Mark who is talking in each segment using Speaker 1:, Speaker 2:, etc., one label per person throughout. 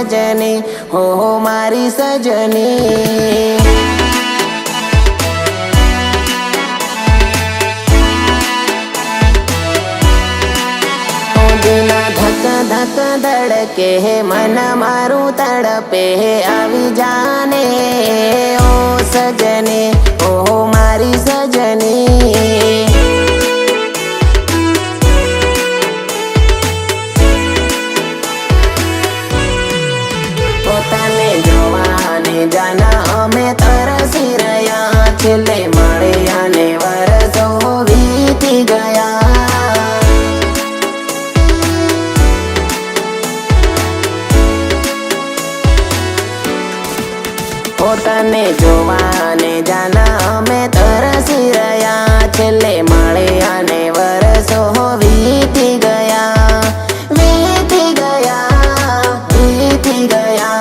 Speaker 1: सजनी हो मारी सजनी। धक धक धड़के मन मारू तड़पे आवी जाने ओ सजनी ओ मारी सजनी। पोताने जोवाने जाना अमे तरसी रया छेल्ले मळ्या ने वरसो वीती गया। पोताने जोवाने जाना अमे तरसी रया छेल्ले मळ्या ने वरसो वीती गया वीती गया वीती गया।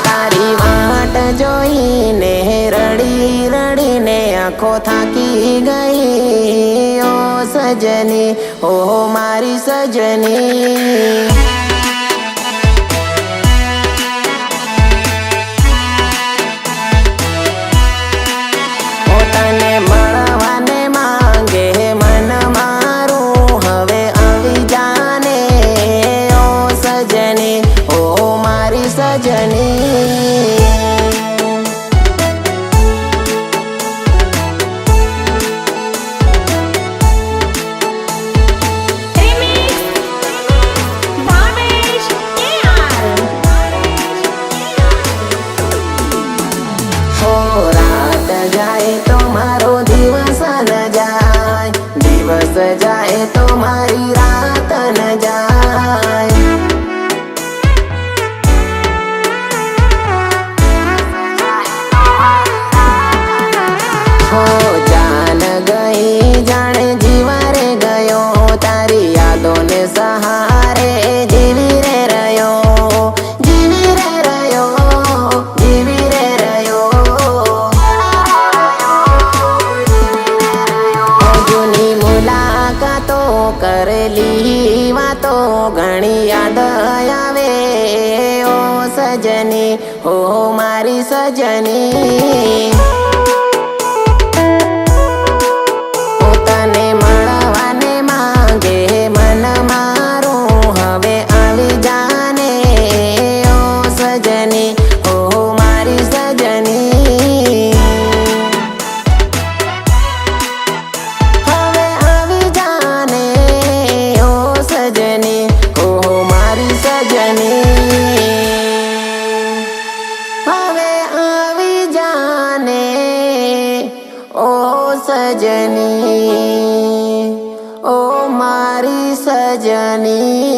Speaker 1: तारी वाट जोईने रड़ी रड़ीने आँखों थाकी गई ओ सजनी ओ मारी सजनी। रात जाए तो मारो दिवस न जाए, दिवस जाए तो मारी रात न जाए। हो जान गई जाने जीवारे गयो तारी यादों ने सहारे जीवी रे रयो जीवी रे रयो जीवी रे रयो। जूनी मुलाकातो करेली वातो घणी याद आवे ओ सजनी ओ मारी सजनी। सजनी ओ मारी सजनी।